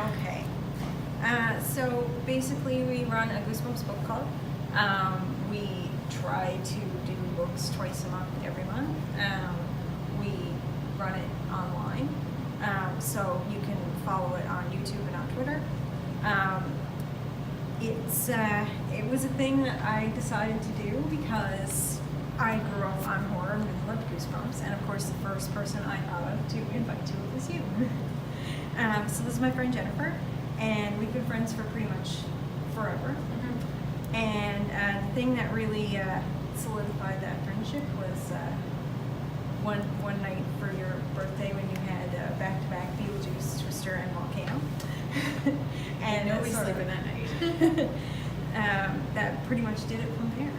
Okay. So basically we run a Goosebumps book club. We try to do books twice a month, every month. We run it online. So you can follow it on YouTube and on Twitter. It was a thing that I decided to do because I grew up on horror and loved Goosebumps, and of course the first person I thought of to invite to it was you. So this is my friend Jennifer, and we've been friends for pretty much forever. Mm-hmm. And the thing that really solidified that friendship was one night for your birthday when you had back-to-back Beetlejuice, Twister, and Volcano. And no, we sleep in that night. That pretty much did it from there.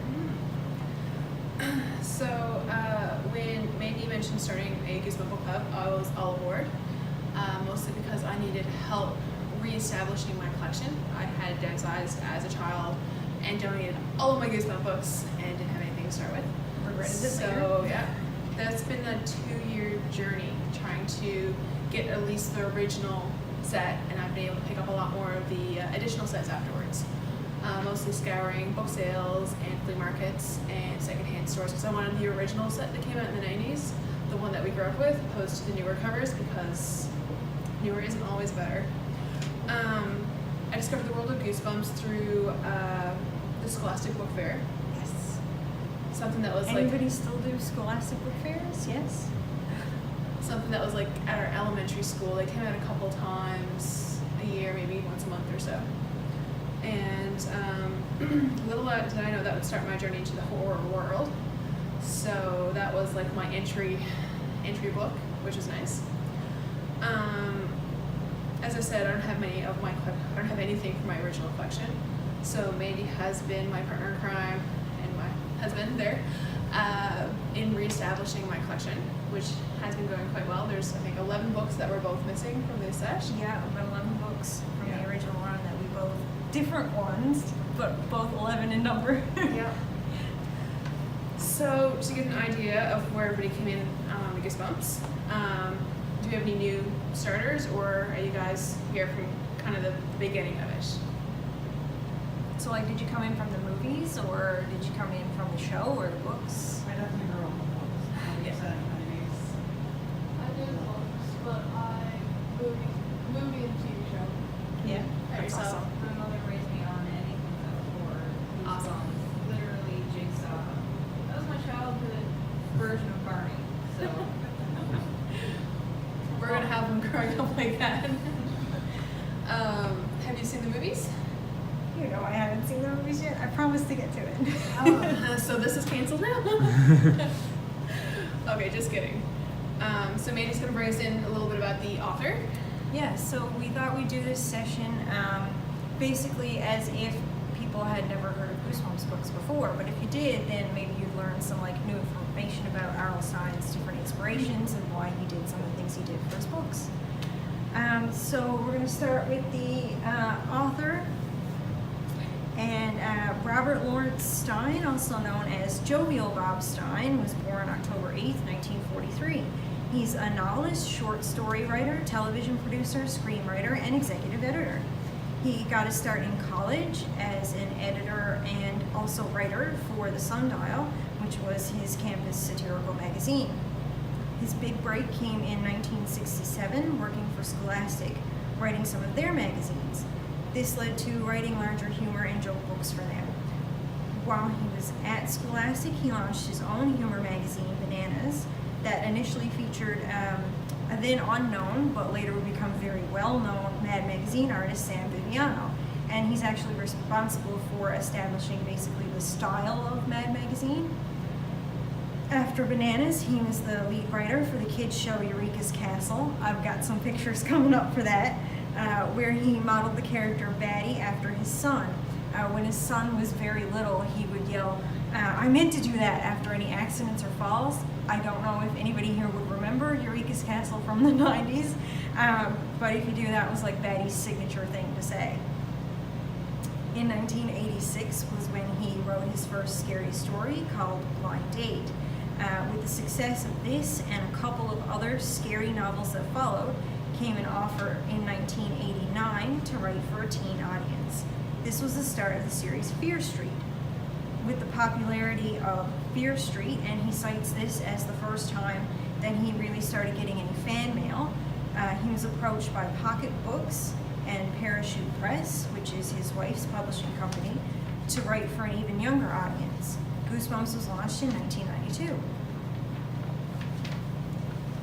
So when Mandy mentioned starting a Goosebumps book club, I was all aboard, mostly because I needed help re-establishing my collection. I had downsized as a child and donated all of my Goosebumps books and didn't have anything to start with. Regretted it So yeah, that's been a 2-year journey trying to get at least the original set, and I've been able to pick up a lot more of the additional sets afterwards. Mostly scouring book sales and flea markets and secondhand stores, because I wanted the original set that came out in the 90s, the one that we grew up with, opposed to the newer covers, because newer isn't always better. I discovered the world of Goosebumps through the Scholastic Book Fair. Yes. Something that was Anybody still do Scholastic Book Fairs? Yes. Something that was like at our elementary school. They came out a couple times a year, maybe once a month or so. And little did I know that would start my journey into the horror world. So that was like my entry book, which was nice. As I said, I don't have anything from my original collection. So Mandy has been my partner in crime and my husband there in reestablishing my collection, which has been going quite well. There's, I think, 11 books that we're both missing from this set. Yeah, about 11 books from the original run that we both, different ones, but both 11 in number. Yeah. So to get an idea of where everybody came in on the Goosebumps, do you have any new starters, or are you guys here from kind of the beginning of it? So like, did you come in from the movies, or did you come in from the show, or the books? I definitely grew up with books. I did books, but movie and TV show. Yeah, That's that's awesome. awesome. My mother raised me on anything that was horror. Awesome. Goosebumps, literally Jigsaw. That was my childhood version of Barney. So We're gonna have them growing up like that. Have you seen the movies? You know, I haven't seen the movies yet. I promised to get to it. So this is canceled now? Okay, just kidding. So Mandy's gonna bring us in a little bit about the author. Yeah, so we thought we'd do this session basically as if people had never heard of Goosebumps books before, but if you did, then maybe you'd learn some like new information about R.L. Stine's different inspirations and why he did some of the things he did for his books. So we're going to start with the author, and Robert Lawrence Stine, also known as Jovial Bob Stine, was born October 8th, 1943. He's a novelist, short story writer, television producer, screenwriter, and executive editor. He got his start in college as an editor and also writer for The Sundial, which was his campus satirical magazine. His big break came in 1967, working for Scholastic, writing some of their magazines. This led to writing larger humor and joke books for them. While he was at Scholastic, he launched his own humor magazine, Bananas, that initially featured a then unknown, but later would become very well-known Mad Magazine artist, Sam Viviano. And he's actually responsible for establishing basically the style of Mad Magazine. After Bananas, he was the lead writer for the kids show Eureka's Castle. I've got some pictures coming up for that, where he modeled the character Batty after his son. When his son was very little, he would yell, I meant to do that after any accidents or falls. I don't know if anybody here would remember Eureka's Castle from the 90s, but if you do, that was like Batty's signature thing to say. In 1986 was when he wrote his first scary story called Blind Date. With the success of this and a couple of other scary novels that followed, came an offer in 1989 to write for a teen audience. This was the start of the series Fear Street. With the popularity of Fear Street, and he cites this as the first time that he really started getting any fan mail, he was approached by Pocket Books and Parachute Press, which is his wife's publishing company, to write for an even younger audience. Goosebumps was launched in 1992.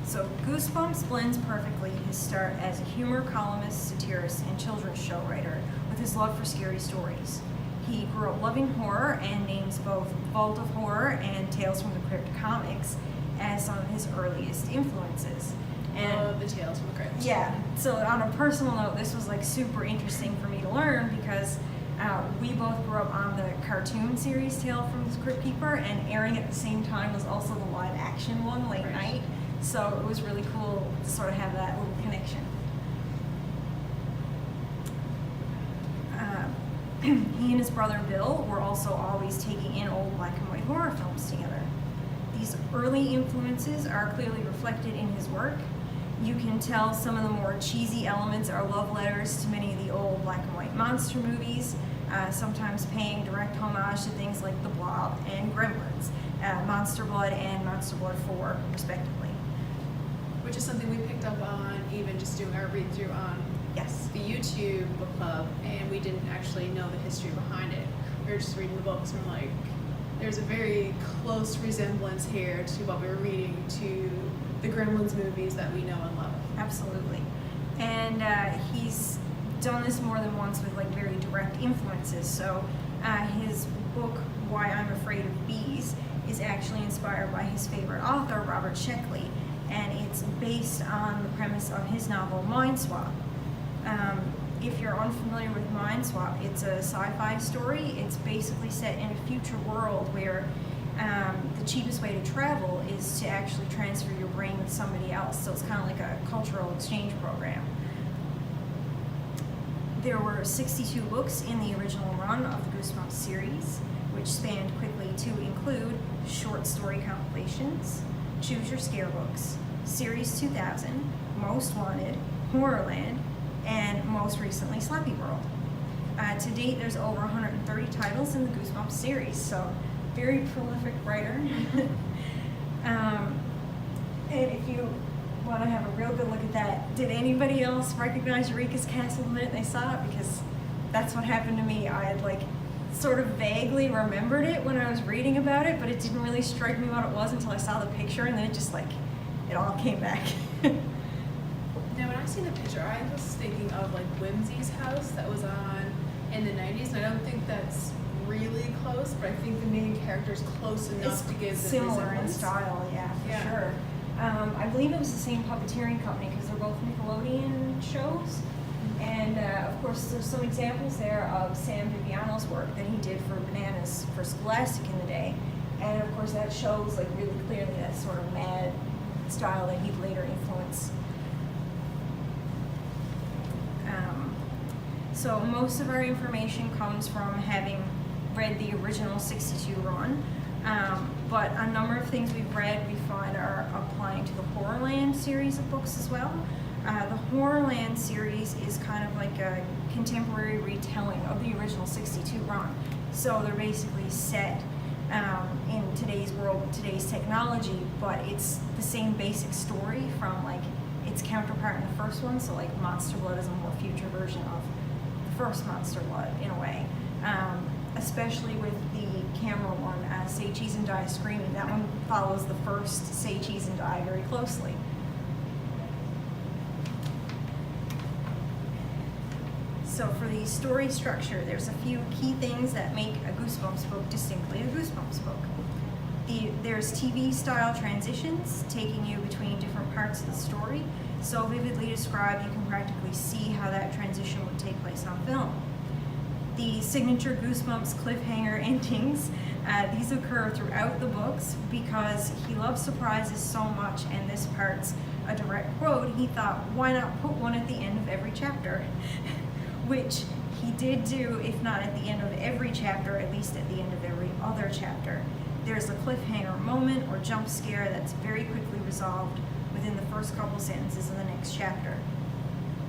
So Goosebumps blends perfectly his start as a humor columnist, satirist, and children's show writer with his love for scary stories. He grew up loving horror and names both Vault of Horror and Tales from the Crypt comics as some of his earliest influences. And the Tales from the Crypt. yeah, so on a personal note, this was like super interesting for me to learn because we both grew up on the cartoon series Tale from the Crypt Keeper, and airing at the same time was also the live action one late Right. night. So it was really cool to sort of have that little connection. He and his brother Bill were also always taking in old black and white horror films together. These early influences are clearly reflected in his work. You can tell some of the more cheesy elements are love letters to many of the old black and white monster movies, sometimes paying direct homage to things like The Blob and Gremlins, Monster Blood and Monster Blood 4, respectively. Which is something we picked up on even just doing our read through on Yes. the YouTube book club, and we didn't actually know the history behind it. We were just reading the books and we're like, there's a very close resemblance here to what we were reading to the Gremlins movies that we know and love. Absolutely. And he's done this more than once with like very direct influences. So his book, Why I'm Afraid of Bees, is actually inspired by his favorite author, Robert Sheckley, and it's based on the premise of his novel Mind Swap. If you're unfamiliar with Mind Swap, it's a sci-fi story. It's basically set in a future world where the cheapest way to travel is to actually transfer your brain with somebody else. So it's kind of like a cultural exchange program. There were 62 books in the original run of the Goosebumps series, which spanned quickly to include short story compilations, Choose Your Scare books, Series 2000, Most Wanted, Horrorland, and most recently Slappy World. To date, there's over 130 titles in the Goosebumps series, so very prolific writer. And if you want to have a real good look at that, did anybody else recognize Eureka's Castle the minute they saw it? Because that's what happened to me. I had like sort of vaguely remembered it when I was reading about it, but it didn't really strike me what it was until I saw the picture, and then it just like, it all came back. Now, when I seen the picture, I was thinking of like Whimsy's house that was on in the 90s, and I don't think that's really close, but I think the main character is close enough to give the similar in resemblance. style, yeah, for Yeah. sure. I believe it was the same puppeteering company because they're both Nickelodeon shows. And of course, there's some examples there of Sam Viviano's work that he did for Bananas for Scholastic in the day. And of course, that shows like really clearly that sort of mad style that he'd later influence. So most of our information comes from having read the original 62 run, but a number of things we've read we find are applying to the Horrorland series of books as well. The Horrorland series is kind of like a contemporary retelling of the original 62 run. So they're basically set in today's world with today's technology, but it's the same basic story from like its counterpart in the first one. So like Monster Blood is a more future version of the first Monster Blood in a way. Especially with the camera one, Say Cheese and Die Screaming. That one follows the first Say Cheese and Die very closely. So for the story structure, there's a few key things that make a Goosebumps book distinctly a Goosebumps book. There's TV-style transitions taking you between different parts of the story, so vividly described you can practically see how that transition would take place on film. The signature Goosebumps cliffhanger endings, these occur throughout the books because he loves surprises so much, and this part's a direct quote. He thought, why not put one at the end of every chapter? Which he did do, if not at the end of every chapter, at least at the end of every other chapter. There's a cliffhanger moment or jump scare that's very quickly resolved within the first couple sentences of the next chapter.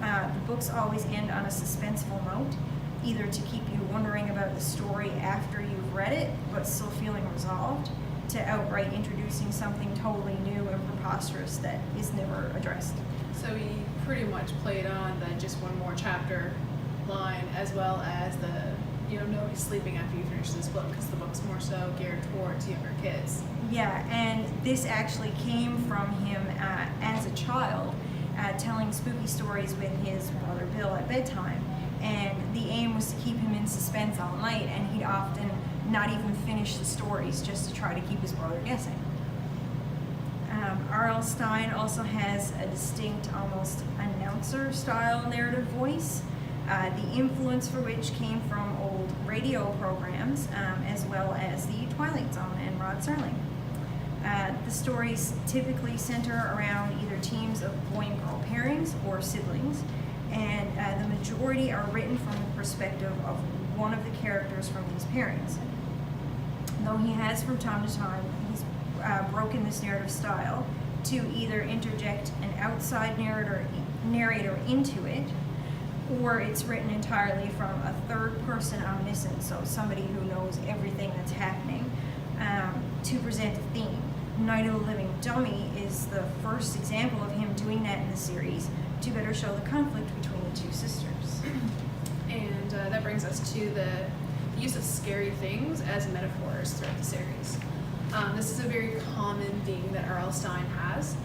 The books always end on a suspenseful note, either to keep you wondering about the story after you've read it, but still feeling resolved, to outright introducing something totally new and preposterous that is never addressed. So he pretty much played on the just one more chapter line, as well as the, nobody's sleeping after you finish this book, because the book's more so geared towards younger kids. Yeah, and this actually came from him as a child, telling spooky stories with his brother Bill at bedtime. And the aim was to keep him in suspense all night, and he'd often not even finish the stories just to try to keep his brother guessing. R.L. Stine also has a distinct, almost announcer-style narrative voice, the influence for which came from old radio programs, as well as the Twilight Zone and Rod Serling. The stories typically center around either teams of boy and girl pairings or siblings, and the majority are written from the perspective of one of the characters from these pairings. Though he has from time to time, he's broken this narrative style to either interject an outside narrator into it, or it's written entirely from a third person omniscient, so somebody who knows everything that's happening, to present a theme. Night of the Living Dummy is the first example of him doing that in the series to better show the conflict between the two sisters. And that brings us to the use of scary things as metaphors throughout the series. This is a very common theme that R.L. Stine has.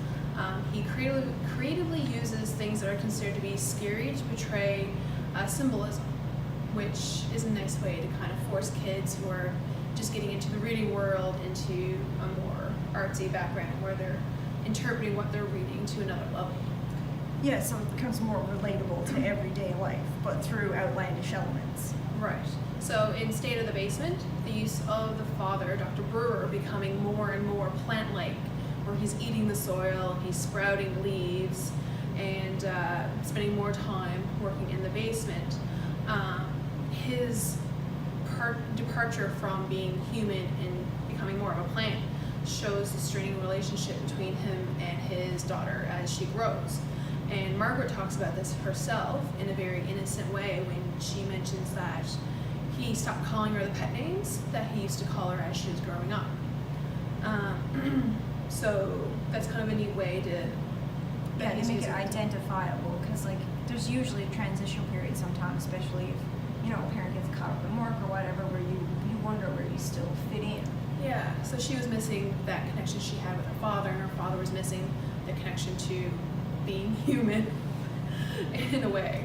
He creatively uses things that are considered to be scary to portray symbolism, which is a nice way to kind of force kids who are just getting into the reading world into a more artsy background where they're interpreting what they're reading to another level. Yeah, so it becomes more relatable to everyday life, but through outlandish elements. Right. So in State of the Basement, the use of the father, Dr. Brewer, becoming more and more plant-like, where he's eating the soil, he's sprouting leaves, and spending more time working in the basement. His departure from being human and becoming more of a plant shows the straining relationship between him and his daughter as she grows. And Margaret talks about this herself in a very innocent way when she mentions that he stopped calling her the pet names that he used to call her as she was growing up. So that's kind of a neat way to... Yeah, to make it identifiable, because there's usually a transition period sometimes, especially if a parent gets caught up in work or whatever, where you wonder where you still fit in. Yeah, so she was missing that connection she had with her father, and her father was missing the connection to being human in a way.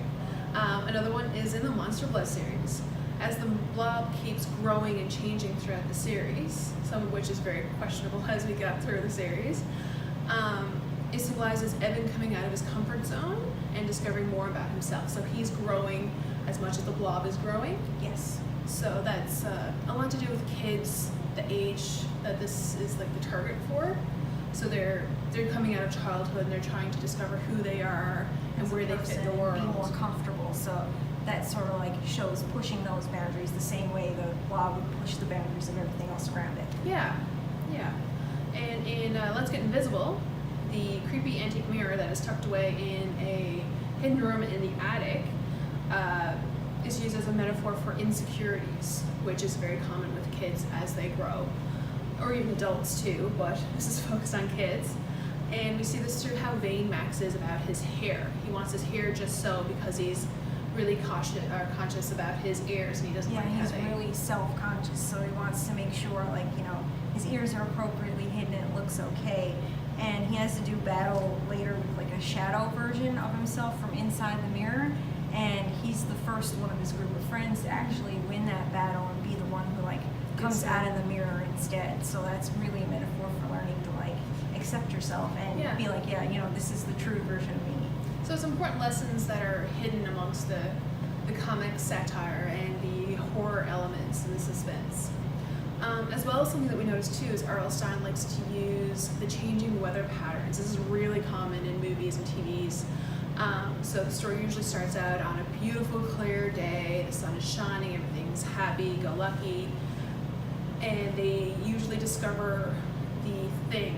Another one is in the Monster Blood series. As the blob keeps growing and changing throughout the series, some of which is very questionable as we got through the series, it symbolizes Evan coming out of his comfort zone and discovering more about himself. So he's growing as much as the blob is growing. Yes. So that's a lot to do with kids, the age that this is the target for. So they're coming out of childhood and they're trying to discover who they are and where they fit in the world. Be more comfortable. So that sort of shows pushing those boundaries the same way the blob would push the boundaries of everything else around it. Yeah. And in Let's Get Invisible, the creepy antique mirror that is tucked away in a hidden room in the attic is used as a metaphor for insecurities, which is very common with kids as they grow, or even adults too, but this is focused on kids. And we see this through how vain Max is about his hair. He wants his hair just so because he's really conscious about his ears, and he doesn't like he's having... really self-conscious, so he wants to make sure his ears are appropriately hidden and it looks okay. And he has to do battle later with a shadow version of himself from inside the mirror, and he's the first one of his group of friends to actually win that battle and be the one who comes out of the mirror instead. So that's really a metaphor for learning to accept yourself and be this is the true version of me. So it's important lessons that are hidden amongst the comic satire and the horror elements and the suspense. As well as something that we noticed too is R.L. Stine likes to use the changing weather patterns. This is really common in movies and TVs. So the story usually starts out on a beautiful, clear day, the sun is shining, everything's happy-go-lucky, and they usually discover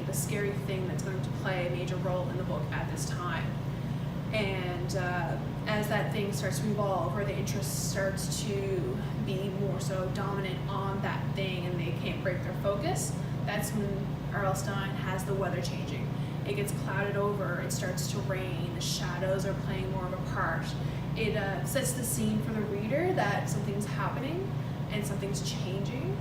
the scary thing that's going to play a major role in the book at this time. And as that thing starts to evolve, or the interest starts to be more so dominant on that thing and they can't break their focus, that's when R.L. Stine has the weather changing. It gets clouded over, it starts to rain, the shadows are playing more of a part. It sets the scene for the reader that something's happening and something's changing.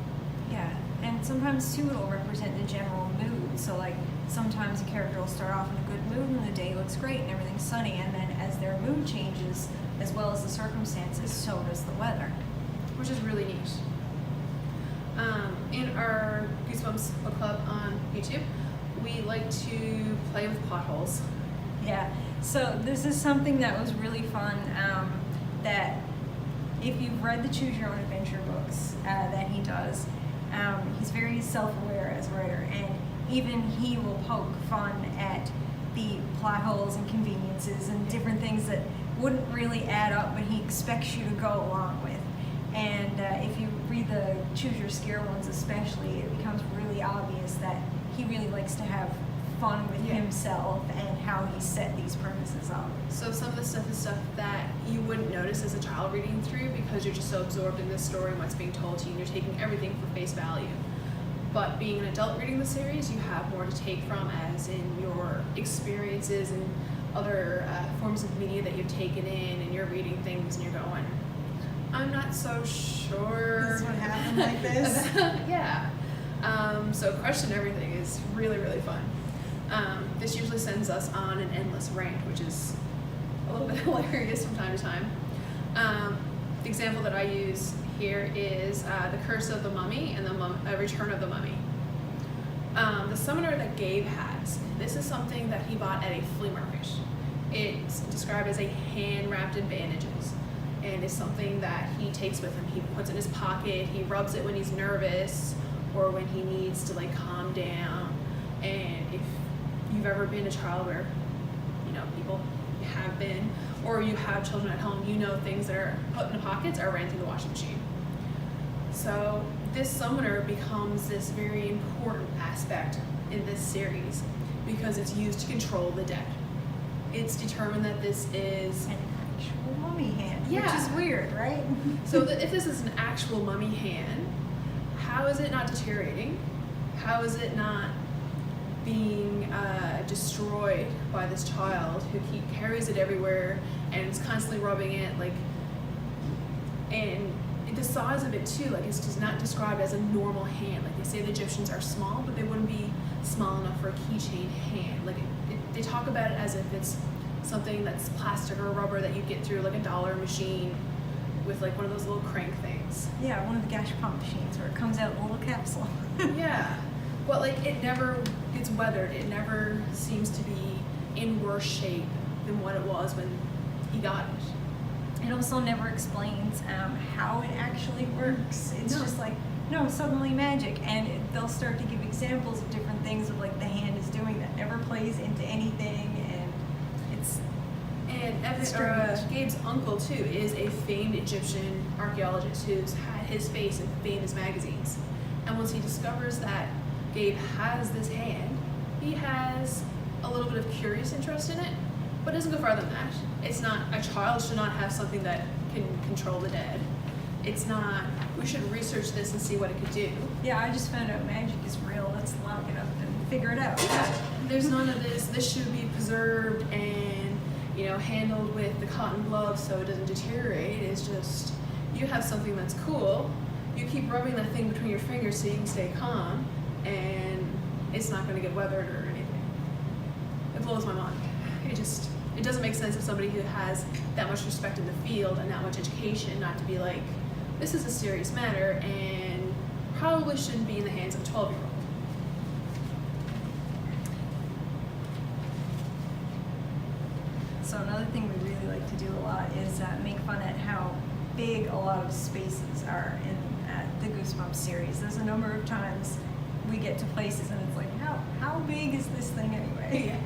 Yeah, and sometimes too it'll represent the general mood. So like sometimes a character will start off in a good mood and the day looks great and everything's sunny, and then as their mood changes, as well as the circumstances, so does the weather. Which is really neat. In our Goosebumps book club on YouTube, we like to play with plot holes. Yeah, so this is something that was really fun, that if you've read the Choose Your Own Adventure books that he does, he's very self-aware as a writer, and even he will poke fun at the plot holes and conveniences and different things that wouldn't really add up, but he expects you to go along with. And if you read the Choose Your Scare ones especially, it becomes really obvious that he really likes to have fun with himself and how he set these premises up. So some of the stuff is stuff that you wouldn't notice as a child reading through because you're just so absorbed in this story and what's being told to you, and you're taking everything for face value. But being an adult reading the series, you have more to take from, as in your experiences and other forms of media that you've taken in, and you're reading things and you're going, I'm not so sure. This would happen like this? Yeah. So question everything is really, really fun. This usually sends us on an endless rant, which is a little bit hilarious from time to time. The example that I use here is The Curse of the Mummy and the Return of the Mummy. The summoner that Gabe has, this is something that he bought at a flea market. It's described as a hand wrapped in bandages, and it's something that he takes with him. He puts in his pocket, he rubs it when he's nervous or when he needs to like calm down. And if you've ever been a child where, you know, people have been, or you have children at home, you know things that are put in the pockets are ran through the washing machine. So this summoner becomes this very important aspect in this series because it's used to control the dead. It's determined that this is An actual mummy hand, which Yeah. is weird, right? so that if this is an actual mummy hand, how is it not deteriorating? How is it not being destroyed by this child who carries it everywhere and is constantly rubbing it, like, and the size of it too, like, it's just not described as a normal hand. Like, they say the Egyptians are small, but they wouldn't be small enough for a keychain hand. Like, they talk about it as if it's something that's plastic or rubber that you get through like a dollar machine with like one of those little crank things. Yeah, one of the gash pump machines where it comes out in a little capsule. Yeah, but like it never gets weathered. It never seems to be in worse shape than what it was when he got it. It also never explains how it actually works. It's No. just like, no, suddenly magic. And they'll start to give examples of different things of like the hand is doing that never plays into anything. And it's, And Strange. Gabe's uncle too is a famed Egyptian archaeologist who's had his face in famous magazines. And once he discovers that Gabe has this hand, he has a little bit of curious interest in it, but doesn't go farther than that. It's not, a child should not have something that can control the dead. It's not, we should research this and see what it could do. yeah, I just found out magic is real. Let's lock it up and figure it out. There's none of this, this should be preserved and, you know, handled with the cotton gloves so it doesn't deteriorate. It's just, you have something that's cool, you keep rubbing that thing between your fingers so you can stay calm, and it's not gonna get weathered or anything. It blows my mind. It doesn't make sense of somebody who has that much respect in the field and that much education not to be like, this is a serious matter and probably shouldn't be in the hands of a 12-year-old. So another thing we really like to do a lot is make fun at how big a lot of spaces are in the Goosebumps series. There's a number of times we get to places and it's like, how big is this thing anyway? Yeah.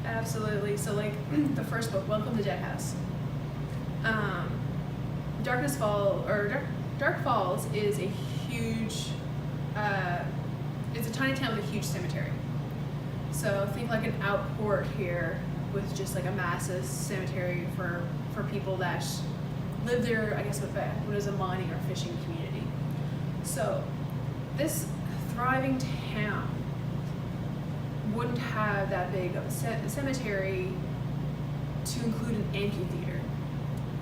Absolutely. So like the first book, Welcome to Deadhouse. Dark Falls is a huge, it's a tiny town with a huge cemetery. So think like an outport here with just like a massive cemetery for people that live there, I guess what is a mining or fishing community. So this thriving town wouldn't have that big of a cemetery to include an amphitheater.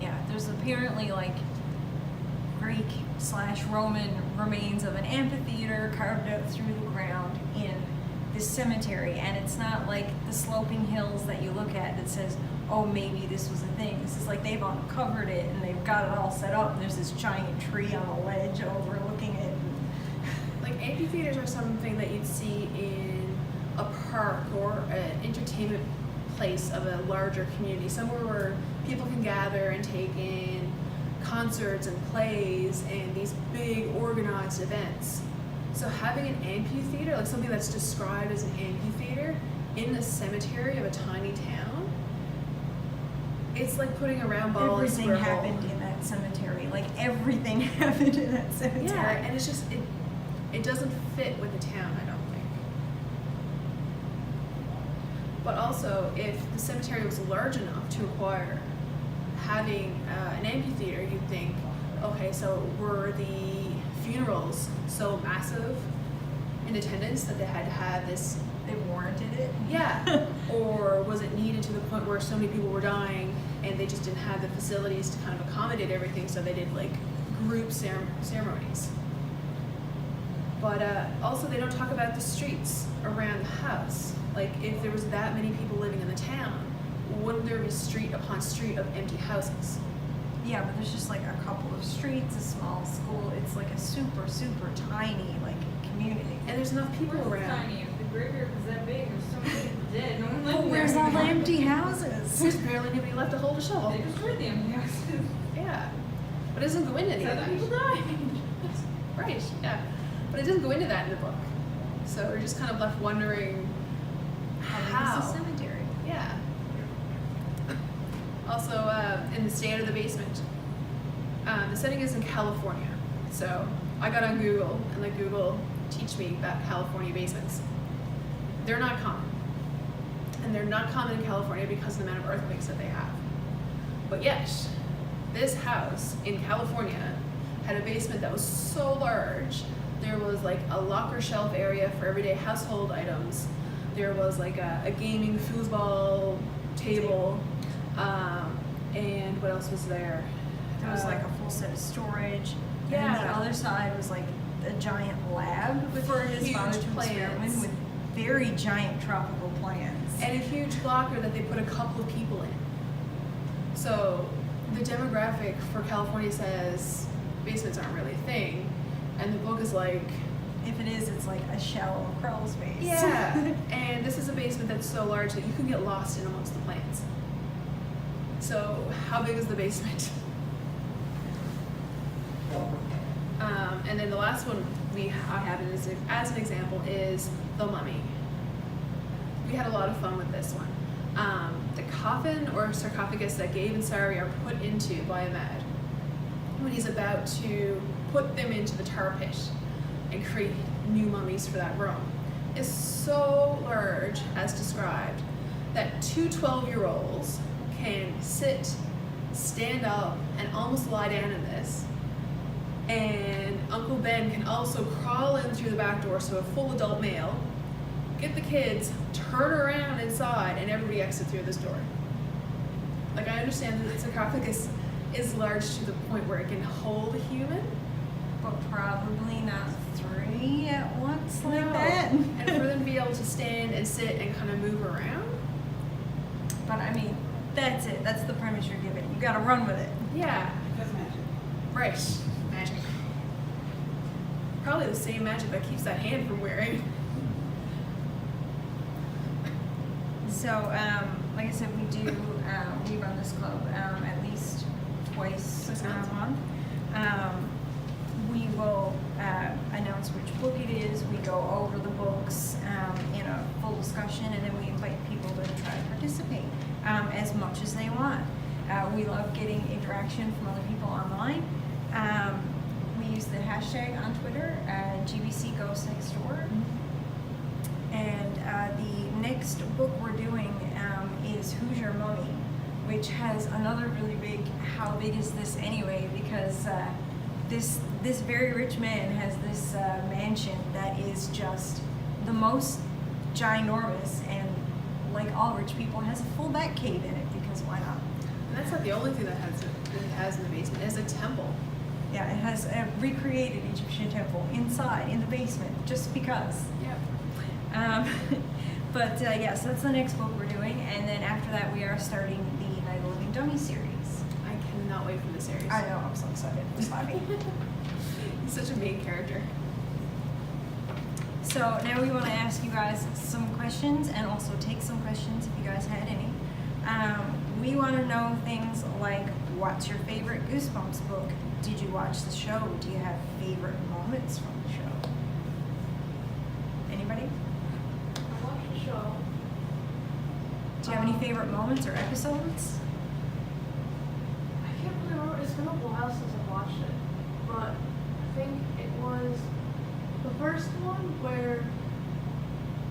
Yeah, there's apparently like Greek/Roman remains of an amphitheater carved out through the ground in this cemetery, and it's not like the sloping hills that you look at that says, oh, maybe this was a thing. This is like they've uncovered it and they've got it all set up, and there's this giant tree on a ledge overlooking it. Like amphitheaters are something that you'd see in a park or an entertainment place of a larger community, somewhere where people can gather and take in concerts and plays and these big organized events. So having an amphitheater, like something that's described as an amphitheater in the cemetery of a tiny town, it's like putting a round ball in a Everything square hole. happened in that cemetery. Like everything happened in that cemetery. Yeah, and it's just it doesn't fit with the town, I don't think. But also, if the cemetery was large enough to acquire having an amphitheater, you'd think, okay, so were the funerals so massive in attendance that they had to have this? They warranted it. Yeah. Or was it needed to the point where so many people were dying and they just didn't have the facilities to kind of accommodate everything, so they did like group ceremonies. But also they don't talk about the streets around the house. Like if there was that many people living in the town, wouldn't there be street upon street of empty houses? Yeah, but there's just like a couple of streets, a small school. It's like a super, super tiny like community. And there's enough people Where's it around. tiny? If the graveyard was that big, there's so many people dead. No one lived Well, there. where's all the empty houses? There's barely anybody left to hold a shovel. They destroyed the empty houses. Yeah. But it doesn't go into any of Other that. people died. Right, yeah. But it doesn't go into that in the book. So we're just kind of left wondering How big is the cemetery? Yeah. Also, in the state of the basement. The setting is in California. So I got on Google and let Google teach me about California basements. They're not common. And they're not common in California because of the amount of earthquakes that they have. But yet, this house in California had a basement that was so large. There was like a locker shelf area for everyday household items. There was like a gaming foosball table. And what else was there? There was like a full set of storage. And Yeah. then the other side was like a giant lab With for his huge father to plants. experiment with very giant tropical plants. And a huge locker that they put a couple of people in. So the demographic for California says basements aren't really a thing. And the book is like, If it is, it's like a shallow crawl space. yeah. And this is a basement that's so large that you can get lost in amongst the plants. So how big is the basement? And then the last one I have as an example is The Mummy. We had a lot of fun with this one. The coffin or sarcophagus that Gabe and Sari are put into by Ahmad when he's about to put them into the tar pit and create new mummies for that room is so large, as described, that two 12-year-olds can sit, stand up, and almost lie down in this. And Uncle Ben can also crawl in through the back door, so a full adult male, get the kids, turn around inside, and everybody exit through this door. Like, I understand that the sarcophagus is large to the point where it can hold a human. But probably not three at once like No. that. And for them to be able to stand and sit and kind of move around. But I mean, that's it. That's the premise you're given. You gotta run with it. Yeah. That's magic. Right. Magic. Probably the same magic that keeps that hand from wearing. So, like I said, we run this club at least twice Twice a a month. month. We will announce which book it is. We go over the books in a full discussion, and then we invite people to try to participate as much as they want. We love getting interaction from other people online. We use the hashtag on Twitter, GBC Ghosts Next Door. And the next book we're doing is Who's Your Mummy, which has another really big, how big is this anyway, because this very rich man has this mansion that is just the most ginormous, and like all rich people, has a full bat cave in it, because why not? And that's not the only thing that it has in the basement. It has a temple. Yeah, it has a recreated Egyptian temple inside, in the basement, just because. Yep. But yeah, so that's the next book we're doing, and then after that we are starting the Night of the Living Dummy series. I cannot wait for the series. I know, I'm so excited. It's funny. He's such a main character. So now we want to ask you guys some questions, and also take some questions if you guys had any. We want to know things like, what's your favorite Goosebumps book? Did you watch the show? Do you have favorite moments from the show? Anybody? I watched the show. Do you have any favorite moments or episodes? I can't really remember. It's been a while since I watched it, but I think it was the first one where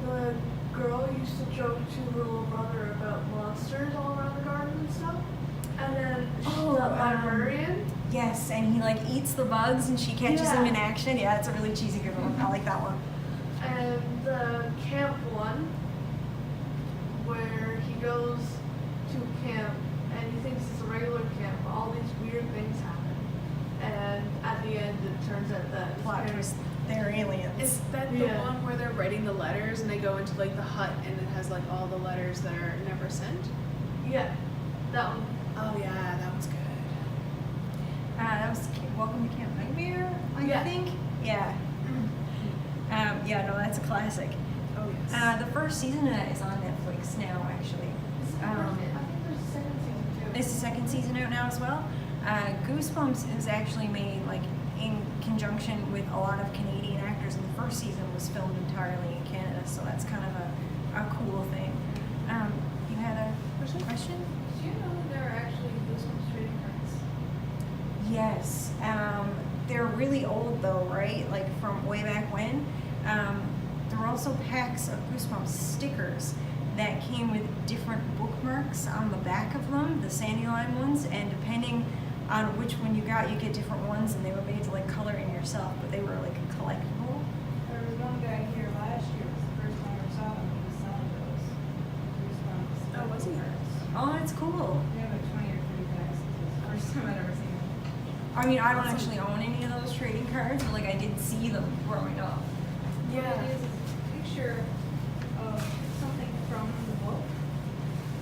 the girl used to joke to her little brother about monsters all around the garden and stuff. And then Oh, the librarian. Yes, and he like eats the bugs and she catches him in action. Yeah, it's a really cheesy good one. I like that one. And the camp one, where he goes to camp and he thinks it's a regular camp, but all these weird things happen. And at the end, it turns out that Plot twist, they're aliens. Is that the Yeah. one where they're writing the letters and they go into like the hut and it has like all the letters that are never sent? Yeah, that one. Oh yeah, that was good. That was Welcome to Camp Nightmare, I Yeah. think. Yeah. Yeah, no, that's a classic. Oh yes. The first season of that is on Netflix now, actually. I think there's a second season too. Is the second season out now as well? Goosebumps is actually made like in conjunction with a lot of Canadian actors, and the first season was filmed entirely in Canada, so that's kind of a cool thing. You had a question? Do you know that there are actually Goosebumps trading cards? Yes. They're really old though, right? Like from way back when. There were also packs of Goosebumps stickers that came with different bookmarks on the back of them, the Sandyline ones, and depending on which one you got, you get different ones, and they were made to like color in yourself, but they were like collectible. There was one guy here last year, it was the first time I ever saw him, he was selling those Goosebumps. Oh, was he? cards. Oh, that's cool. We have like 20 or 30 packs, it was the first time I'd ever seen them. I mean, I don't actually own any of those trading cards, but like I did see them growing up. What it is a picture of something from the book.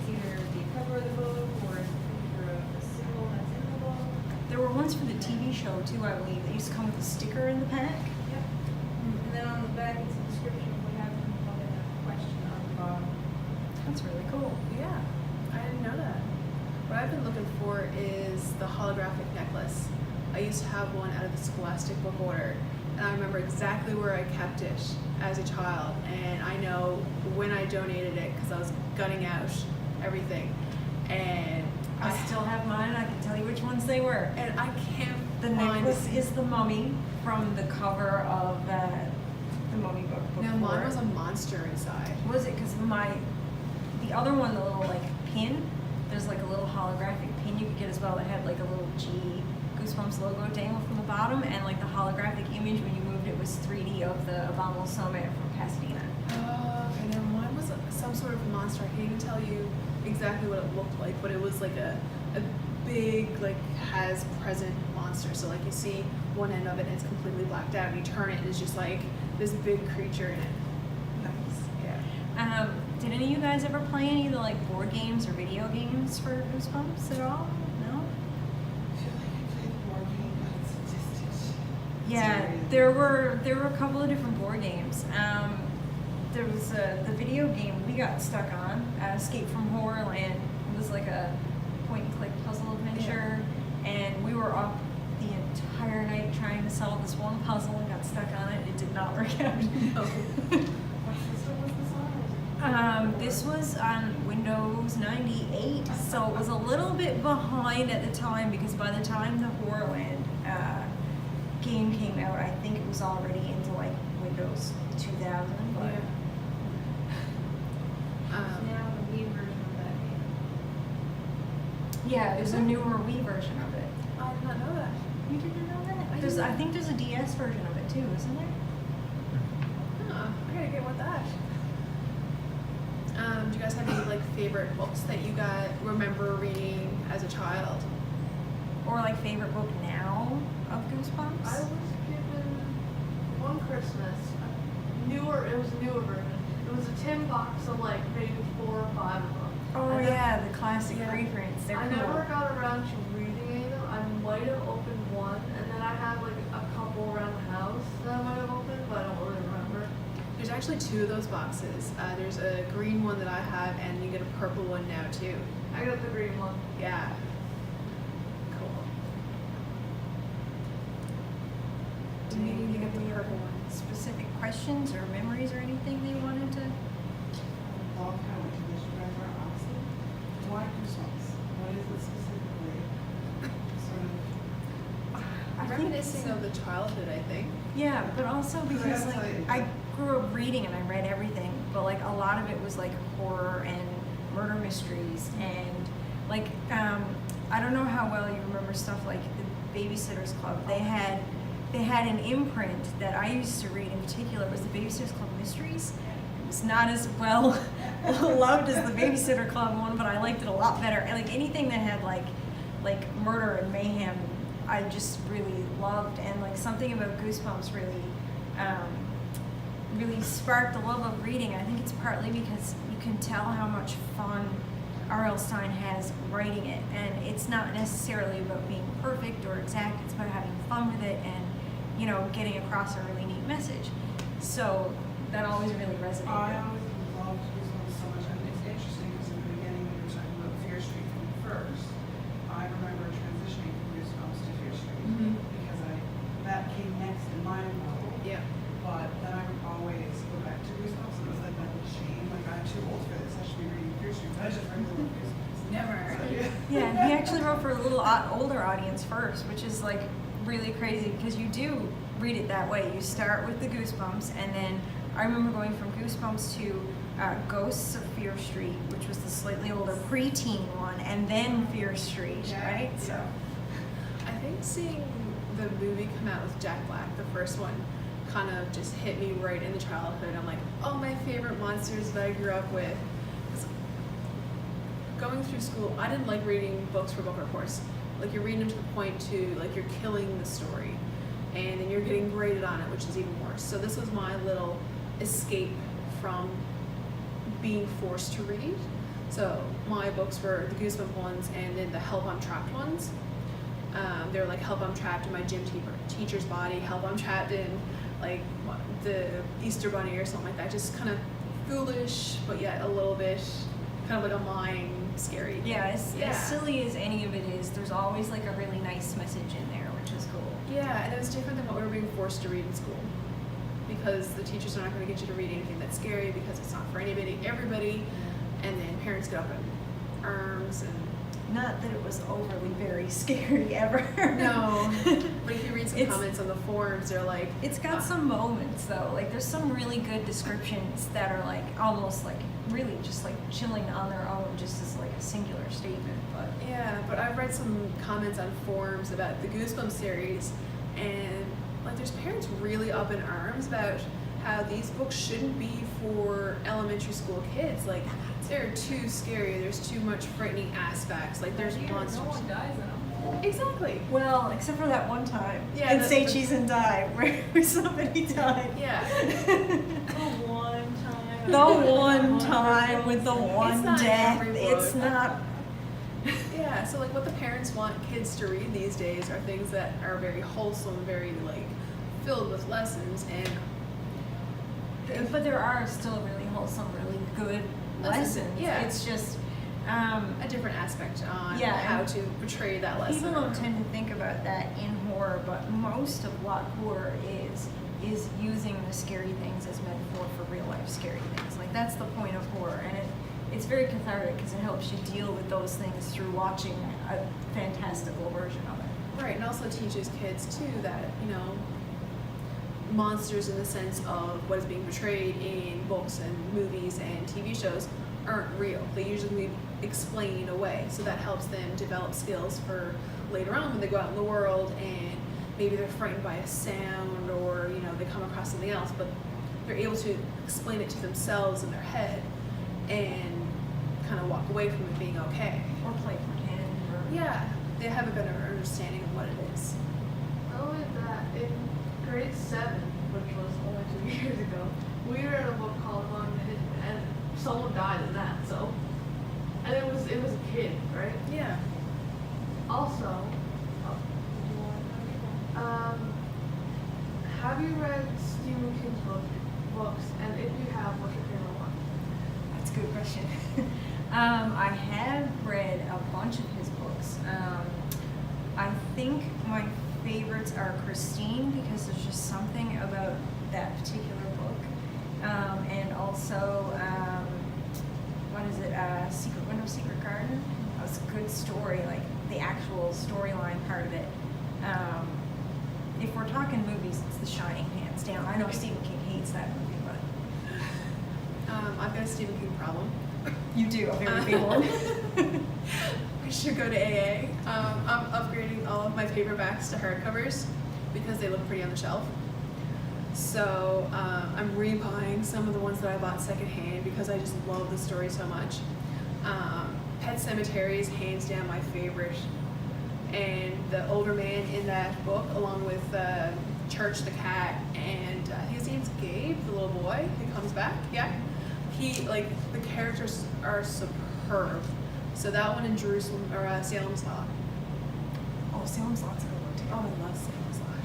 It's either the cover of the book or it's a picture of the symbol that's in the book. There were ones for the TV show too, I believe. They used to come with a sticker in the pack. Yep. And then on the back it's a description of what happened and then a question on the bottom. That's really cool. Yeah, I didn't know that. What I've been looking for is the holographic necklace. I used to have one out of the Scholastic book order, and I remember exactly where I kept it as a child, and I know when I donated it because I was gutting out everything, and I still have mine, and I can tell you which ones they were. and I can't The find necklace is the mummy from the cover of the Mummy book before. No, mine was a monster inside. Was it? Because the other one, the little like pin, there's like a little holographic pin you could get as well that had like a little G Goosebumps logo dangle from the bottom, and like the holographic image when you moved it was 3D of the Abominable Snowman from Pasadena. Okay, no, mine was some sort of monster. I can't even tell you exactly what it looked like, but it was like a big, like, has present monster. So, like, you see one end of it and it's completely blacked out, and you turn it and it's just like this big creature in it. Nice. Yeah. Did any of you guys ever play any of the like board games or video games for Goosebumps at all? No? I feel like I played the board game, but it's just Yeah, very- there were a couple of different board games. There was the video game we got stuck on, Escape from Horrorland. It was like a point-and-click puzzle adventure, and we were up the entire night trying to solve this one puzzle and got stuck on it. It did not work out. No. What system was this on? This was on Windows 98, so it was a little bit behind at the time, because by the time the Horrorland game came out, I think it was already into like Windows 2000. But Yeah. Now the Wii version of that Yeah, there's a newer Wii version of it. I did not know that. You didn't know that? I There's, I didn't. think there's a DS version of it too, isn't there? Huh, I gotta get with that. Do you guys have any like favorite books that you guys remember reading as a child? Or like favorite book now of Goosebumps? I was given one Christmas it was a newer version. It was a tin box of like maybe 4 or 5 of them. Oh And then yeah, the classic Yeah. reprints. They're I cool. never got around to reading any of them. I might have opened one, and then I have like a couple around the house that I might have opened, but I don't really remember. There's actually 2 of those boxes. There's a green one that I have, and you get a purple one now too. I got the green one. Yeah. Cool. Do you have the purple one? Specific questions or memories or anything they wanted to? I love how much this you guys are asking. Why Goosebumps? What is it specifically? Sort of. I think Reminiscing of the childhood, I think. Yeah, but also because That's like like- I grew up reading and I read everything, but like a lot of it was like horror and murder mysteries and like I don't know how well you remember stuff like the Babysitters Club. They had an imprint that I used to read in particular. It was the Babysitters Club Mysteries. It was not as well loved as the Babysitter Club one, but I liked it a lot better. And like anything that had like murder and mayhem, I just really loved. And like something about Goosebumps really sparked the love of reading. I think it's partly because you can tell how much fun R.L. Stine has writing it, and it's not necessarily about being perfect or exact. It's about having fun with it and, you know, getting across a really neat message. So that always really resonated. I always loved Goosebumps so much, and it's interesting because in the beginning when you were talking about Fear Street from first, I remember transitioning from Goosebumps to Fear Street because that came next in my novel. Yeah. But then I would always go back to Goosebumps, and it was like that shame, like I'm too old for this. I should be reading Fear Street. But I just read Goosebumps. Never. So, yeah. Yeah, he actually wrote for a little older audience first, which is like really crazy because you do read it that way. You start with the Goosebumps, and then I remember going from Goosebumps to Ghosts of Fear Street, which was the slightly older preteen one, and then Fear Street, Yeah, right? yeah. So I think seeing the movie come out with Jack Black, the first one, kind of just hit me right in the childhood. I'm like, oh, my favorite monsters that I grew up with. 'Cause going through school, I didn't like reading books for book reports. Like you're reading them to the point to like you're killing the story, and then you're getting graded on it, which is even worse. So this was my little escape from being forced to read. So my books were the Goosebump ones and then the Help I'm Trapped ones. They were like Help I'm Trapped in my gym teacher's body, Help I'm Trapped in like the Easter Bunny or something like that. Just kind of foolish, but yet a little bit kind of like a mind scary. yeah, as Yeah. silly as any of it is, there's always like a really nice message in there, which is cool. Yeah, and it was different than what we were being forced to read in school. Because the teachers are not going to get you to read anything that's scary because it's not for anybody, everybody. And then parents get up in arms and Not that it was overly very scary ever. no. But if you read some It's- comments on the forums, they're like, It's got some moments though. Like there's some really good descriptions that are like almost like really just like chilling on their own, just as like a singular statement. But yeah. But I've read some comments on forums about the Goosebumps series, and like there's parents really up in arms about how these books shouldn't be for elementary school kids. Like they're too scary. There's too much frightening aspects. Like there's monsters. No one dies in them. Exactly. well, except for that one time Yeah, in the- Say the- Cheese and Die where somebody died. Yeah. The one time. The one time with the one not death. every It's book. not. Yeah, so like what the parents want kids to read these days are things that are very wholesome, very like filled with lessons, and But there are still really wholesome, really good lessons. Yeah. It's just. a different aspect on Yeah, how and to portray that lesson. People don't tend to think about that in horror, but most of what horror is using the scary things as metaphor for real life scary things. Like that's the point of horror, and it's very cathartic because it helps you deal with those things through watching a fantastical version of it. Right, and also teaches kids too that, you know, monsters in the sense of what is being portrayed in books and movies and TV shows aren't real. They usually explain away, so that helps them develop skills for later on when they go out in the world and maybe they're frightened by a sound or they come across something else, but they're able to explain it to themselves in their head and kind of walk away from it being okay. Or play pretend. Or Yeah, they have a better understanding of what it is. Not only that, in grade 7, which was only 2 years ago, we read a book called One Minute, and someone died in that. So, and it was a kid, right? Yeah. Also, have you read Stephen King's books? And if you have, what's your favorite one? That's a good question. I have read a bunch of his books. I think my favorites are Christine, because there's just something about that particular book. And also, what is it? Secret Window, Secret Garden. That was a good story, like the actual storyline part of it. If we're talking movies, it's The Shining, hands down. I know Stephen King hates that movie, but I've got a Stephen King problem. you do a very big one. I should go to AA. I'm upgrading all of my paperbacks to hardcovers because they look pretty on the shelf. So I'm rebuying some of the ones that I bought secondhand because I just love the story so much. Pet Sematary is hands down my favorite. And the older man in that book, along with Church the cat, and his name's Gabe, the little boy who comes back. Yeah, the characters are superb. So that one in Jerusalem or Salem's Lot. Oh, Salem's Lot's a good one too. Oh, I love Salem's Lot.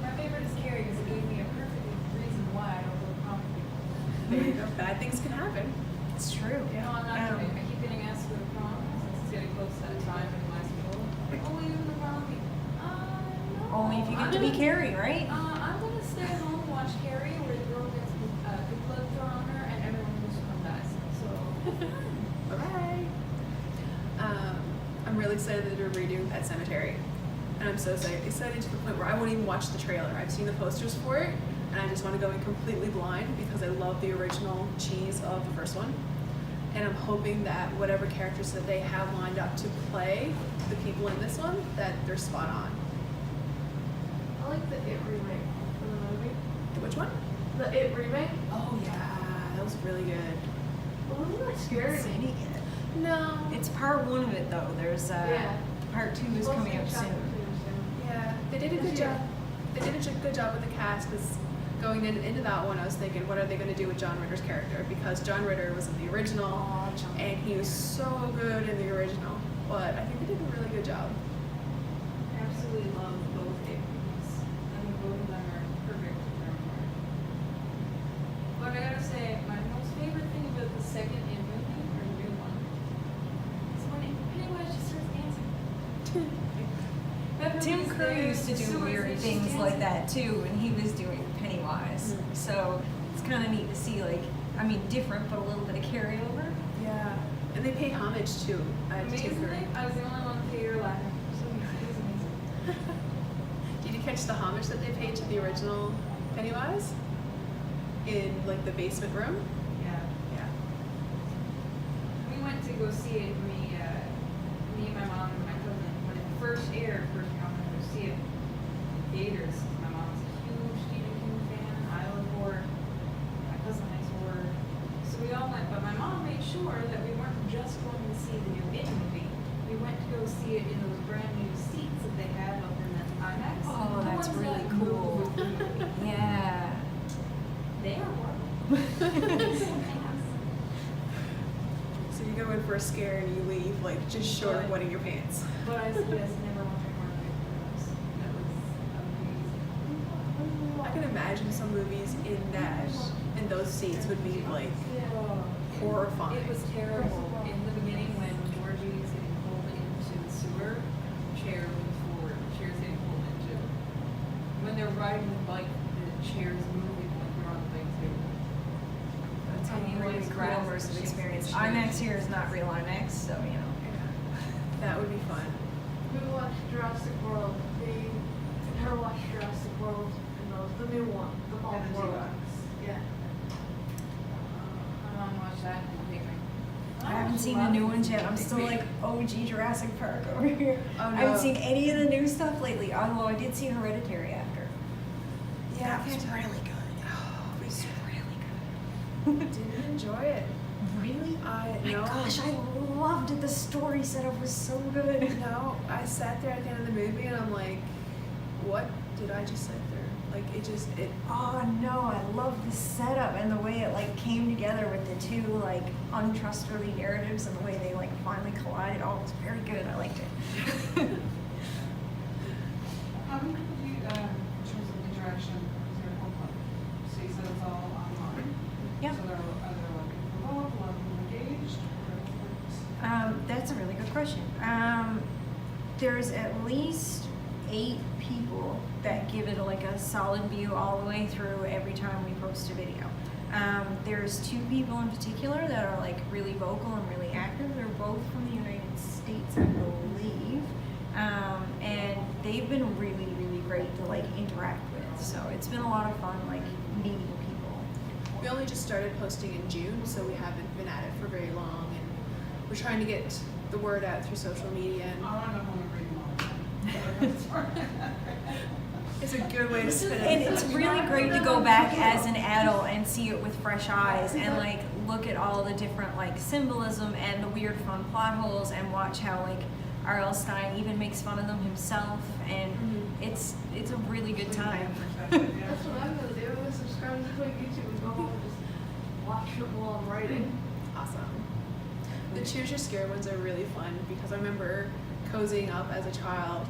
My favorite is Carrie because it gave me a perfect reason why I don't go to prom with people. There you go. Bad things can happen. It's true. You know, I'm not kidding. I keep getting asked to go to prom since it's getting close to that time in my school. Only you go to prom with me. No. Only if you get to be Carrie, right? I'm gonna stay at home and watch Carrie, where the girl gets the blood thrown on her and everyone who's from dies. So. Bye-bye. I'm really excited that they're redoing Pet Sematary. And I'm so excited to the point where I won't even watch the trailer. I've seen the posters for it, and I just want to go in completely blind because I love the original cheese of the first one. And I'm hoping that whatever characters that they have lined up to play the people in this one, that they're spot on. I like the It remake for the movie. Which one? The It remake. Oh yeah, that was really good. Wasn't that scary? Seen it yet. No. It's part 1 of it though. There's Yeah. part 2 is coming up soon. Yeah, they did a good job. They did a good job with the cast. Because going into that one, I was thinking, what are they going to do with John Ritter's character? Because John Ritter was in the original, Aw, John. and he was so good in the original. But I think they did a really good job. I absolutely love both movies. I think both of them are perfect in their own way. But I gotta say, my most favorite thing about the second in movie, or the new one, is when Pennywise just starts dancing. Tim Curry used to do weird things like that too, and he was doing Pennywise. Mm. So it's kind of neat to see, different, but a little bit of carryover. Yeah, and they pay homage to Tim Amazingly, Curry. I was the only one in the theater laughing. So it was amazing. Did you catch the homage that they paid to the original Pennywise? In the basement room? Yeah. Yeah. We went to go see it, me and my mom and my cousin, when it first aired, first we all went to go see it in theaters. My mom's a huge Stephen King fan, I love horror, my cousin likes horror. So we all went, but my mom made sure that we weren't just going to see the new It movie. We went to go see it in those brand new seats that they had up in the IMAX. Oh, The that's ones really that move cool. with the movie. Yeah. They are horrible. So you go in for a scare and you leave just short of wetting your pants. But I suggest never watching horror movies. That was amazing. I can imagine some movies in those seats would be horrifying. It was terrible. In the beginning when Georgie is getting pulled into the sewer, the chair moves forward, the chair's getting pulled into. When they're riding the bike, the chair's moving like they're on the bike too. That's a I mean, really it's cool crazy. immersive experience. It's IMAX here is not real IMAX, so That would be fun. We watched Jurassic World. They never watched Jurassic World and the new one, the Fallen And the World. T-Rex. Yeah. My mom watched watch that and make my. I haven't seen the new ones yet. I'm still like OG Jurassic Park over here. Oh, I haven't no. seen any of the new stuff lately, although I did see Hereditary after. Yeah, That was fantastic. really good. Oh, It was really good. Didn't enjoy it. Really? I My no. gosh, I loved it. The story setup was so good. No, I sat there at the end of the movie and I'm like, what did I just sit there? Like it. Oh no, I love the setup and the way it like came together with the two like untrustworthy narratives and the way they like finally collided. Oh, it was very good. I liked it. How many people do you, in terms of interaction, is your whole club? So you said it's all online? Yep. So are there a lot of people involved, a lot of people engaged, or what? That's a really good question. There's at least 8 people that give it like a solid view all the way through every time we post a video. There's 2 people in particular that are like really vocal and really active. They're both from the United States, I believe. And they've been really, really great to like interact with. So it's been a lot of fun like meeting people. We only just started posting in June, so we haven't been at it for very long, and we're trying to get the word out through social media. And I want to go home and read them all the time. it's a good way to spend it. And it's really great to go back as an adult and see it with fresh eyes and like look at all the different like symbolism and the weird fun plot holes and watch how like R.L. Stein even makes fun of them himself, and it's a really good time. That's what I'm gonna do. I'm gonna subscribe to YouTube and go home and just watch it while I'm writing. Awesome. The Choose Your Scare ones are really fun because I remember cozying up as a child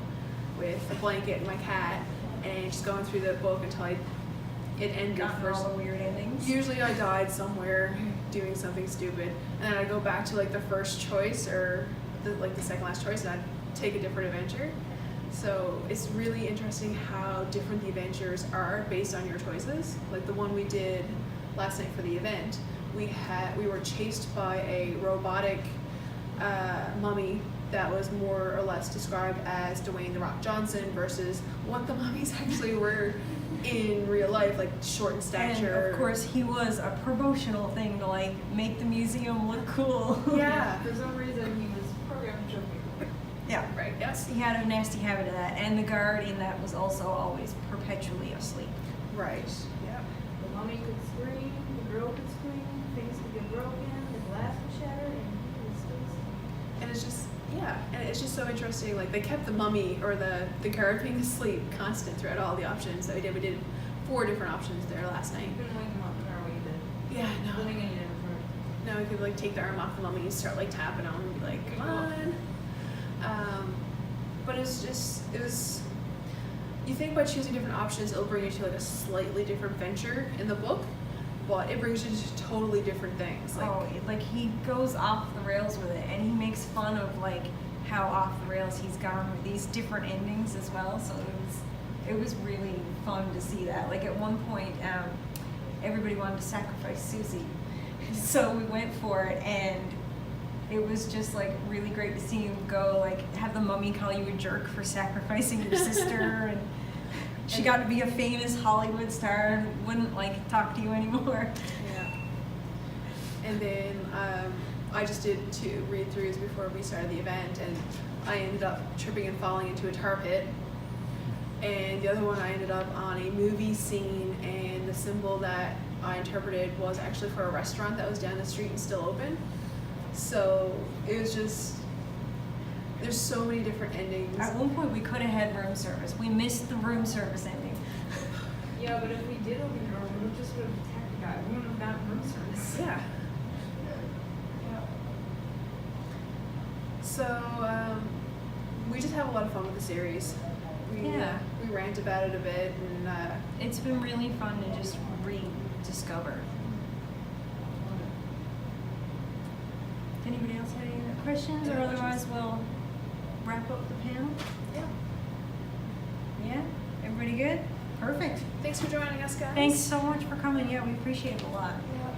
with a blanket and my cat and just going through the book until it ended Gotten first. all the weird endings. Usually I died somewhere doing something stupid, and then I'd go back to like the first choice or the second last choice, and I'd take a different adventure. So it's really interesting how different the adventures are based on your choices. Like the one we did last night for the event, we were chased by a robotic mummy that was more or less described as Dwayne "The Rock" Johnson versus what the mummies actually were in real life, like short in stature. And of course, he was a promotional thing to like make the museum look cool. Yeah. For some reason, he was programmed to choke people. Yeah. Right. Yes. He had a nasty habit of that, and the guard in that was also always perpetually asleep. Right. Yep. The mummy could scream, the girl could scream, things could get broken, the glass would shatter, and he was still asleep. And it's just, yeah, and it's just so interesting. Like they kept the mummy or the guard being asleep constant throughout all the options that we did. We did 4 different options there last night. You couldn't wake him up no matter what you did. Yeah, no. Living in a different. Now we could like take the arm off the mummy and start like tapping on him and be like, come on. But it was. You think by choosing different options, it'll bring you to like a slightly different venture in the book, but it brings you to totally different things. Like he goes off the rails with it, and he makes fun of like how off the rails he's gone with these different endings as well. So it was really fun to see that. Like at one point, everybody wanted to sacrifice Susie, so we went for it, and it was just like really great to see him go. Like have the mummy call you a jerk for sacrificing your sister, and she got to be a famous Hollywood star and wouldn't like talk to you anymore. Yeah. And then I just did 2 read-throughs before we started the event, and I ended up tripping and falling into a tar pit. And the other one, I ended up on a movie scene, and the symbol that I interpreted was actually for a restaurant that was down the street and still open. So it was just, there's so many different endings. At one point, we could have had room service. We missed the room service ending. Yeah, but if we did open the door, we would just would have attacked the guy. We wouldn't have gotten room service. Yeah. So we just have a lot of fun with the series. We rant about it a bit, and It's been really fun to just rediscover. Anybody else have any other questions, or otherwise we'll wrap up the panel? yeah. Yeah? Everybody good? Perfect. Thanks for joining us, guys. Thanks so much for coming. Yeah, we appreciate it a lot. Yeah.